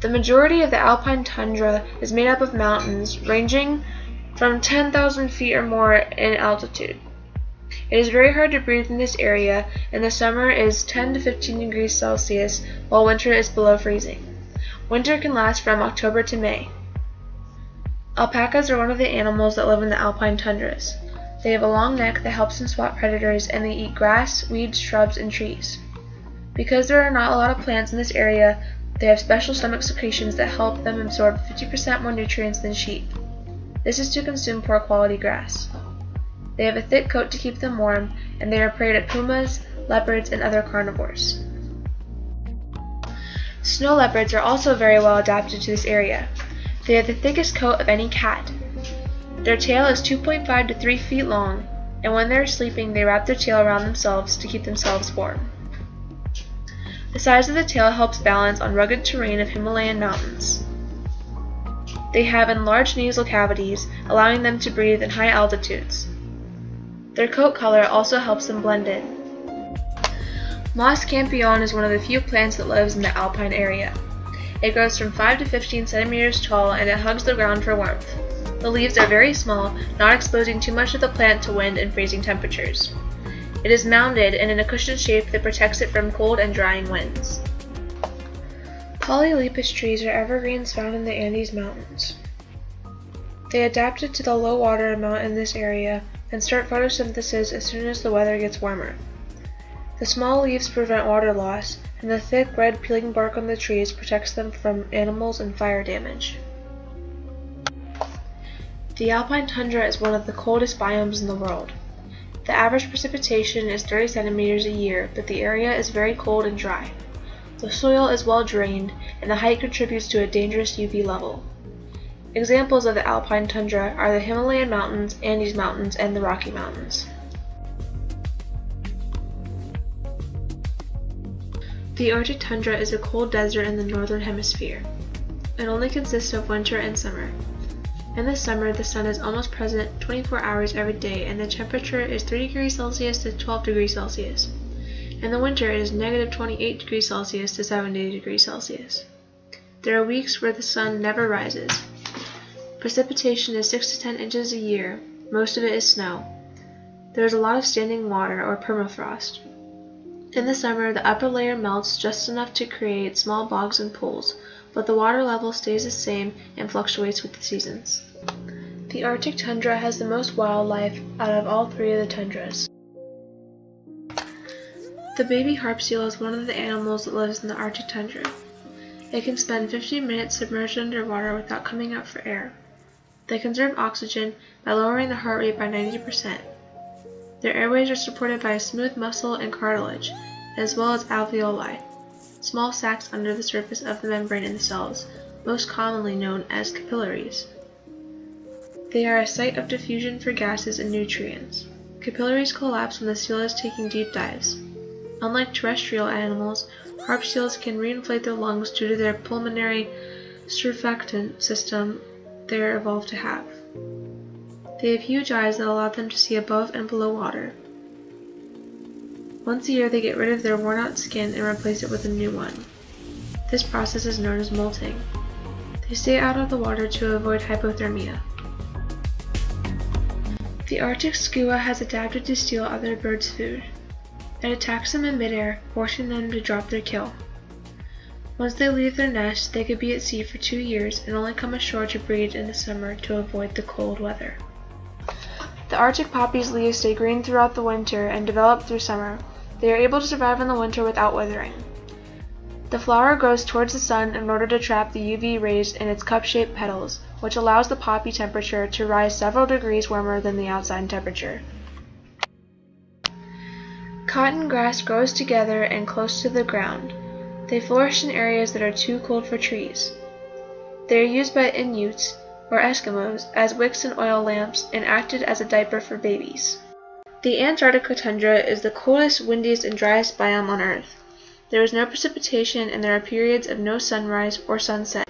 The majority of the alpine tundra is made up of mountains ranging from 10,000 feet or more in altitude. It is very hard to breathe in this area, and the summer is 10 to 15 degrees Celsius, while winter is below freezing. Winter can last from October to May. Alpacas are one of the animals that live in the alpine tundras. They have a long neck that helps them spot predators, and they eat grass, weeds, shrubs, and trees. Because there are not a lot of plants in this area, they have special stomach secretions that help them absorb 50% more nutrients than sheep. This is to consume poor quality grass. They have a thick coat to keep them warm, and they are prey to pumas, leopards, and other carnivores. Snow leopards are also very well adapted to this area. They have the thickest coat of any cat. Their tail is 2.5 to 3 feet long, and when they are sleeping they wrap their tail around themselves to keep themselves warm. The size of the tail helps balance on rugged terrain of Himalayan mountains. They have enlarged nasal cavities, allowing them to breathe in high altitudes. Their coat color also helps them blend in. Moss campion is one of the few plants that lives in the alpine area. It grows from 5 to 15 centimeters tall, and it hugs the ground for warmth. The leaves are very small, not exposing too much of the plant to wind and freezing temperatures. It is mounded and in a cushioned shape that protects it from cold and drying winds. Polylepis trees are evergreens found in the Andes Mountains. They adapted to the low water amount in this area and start photosynthesis as soon as the weather gets warmer. The small leaves prevent water loss, and the thick red peeling bark on the trees protects them from animals and fire damage. The alpine tundra is one of the coldest biomes in the world. The average precipitation is 30 centimeters a year, but the area is very cold and dry. The soil is well drained, and the height contributes to a dangerous UV level. Examples of the alpine tundra are the Himalayan mountains, Andes Mountains, and the Rocky Mountains. The Arctic tundra is a cold desert in the northern hemisphere. It only consists of winter and summer. In the summer, the sun is almost present 24 hours every day, and the temperature is 3 degrees Celsius to 12 degrees Celsius. In the winter, it is negative 28 degrees Celsius to 70 degrees Celsius. There are weeks where the sun never rises. Precipitation is 6 to 10 inches a year. Most of it is snow. There is a lot of standing water, or permafrost. In the summer, the upper layer melts just enough to create small bogs and pools, but the water level stays the same and fluctuates with the seasons. The Arctic tundra has the most wildlife out of all three of the tundras. The baby harp seal is one of the animals that lives in the Arctic tundra. It can spend 15 minutes submerged underwater without coming up for air. They conserve oxygen by lowering the heart rate by 90%. Their airways are supported by a smooth muscle and cartilage, as well as alveoli, small sacs under the surface of the membrane in the cells, most commonly known as capillaries. They are a site of diffusion for gases and nutrients. Capillaries collapse when the seal is taking deep dives. Unlike terrestrial animals, harp seals can reinflate their lungs due to their pulmonary surfactant system they are evolved to have. They have huge eyes that allow them to see above and below water. Once a year, they get rid of their worn-out skin and replace it with a new one. This process is known as molting. They stay out of the water to avoid hypothermia. The Arctic skua has adapted to steal other birds' food. It attacks them in midair, forcing them to drop their kill. Once they leave their nest, they could be at sea for 2 years and only come ashore to breed in the summer to avoid the cold weather. The Arctic poppy's leaves stay green throughout the winter and develop through summer. They are able to survive in the winter without withering. The flower grows towards the sun in order to trap the UV rays in its cup-shaped petals, which allows the poppy temperature to rise several degrees warmer than the outside temperature. Cotton grass grows together and close to the ground. They flourish in areas that are too cold for trees. They are used by Inuits, or Eskimos, as wicks and oil lamps, and acted as a diaper for babies. The Antarctica tundra is the coldest, windiest, and driest biome on Earth. There is no precipitation, and there are periods of no sunrise or sunset.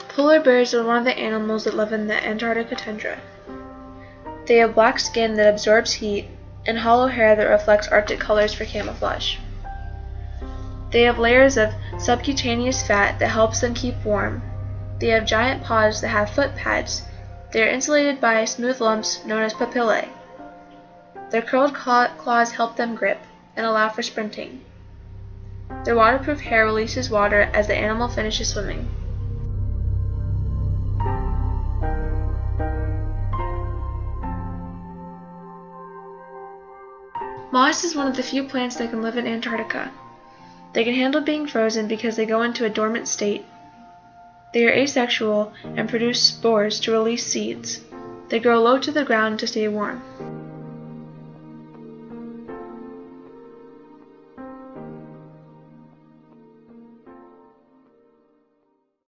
Polar bears are one of the animals that live in the Antarctica tundra. They have black skin that absorbs heat and hollow hair that reflects Arctic colors for camouflage. They have layers of subcutaneous fat that helps them keep warm. They have giant paws that have foot pads. They are insulated by smooth lumps known as papillae. Their curled claws help them grip and allow for sprinting. Their waterproof hair releases water as the animal finishes swimming. Moss is one of the few plants that can live in Antarctica. They can handle being frozen because they go into a dormant state. They are asexual and produce spores to release seeds. They grow low to the ground to stay warm.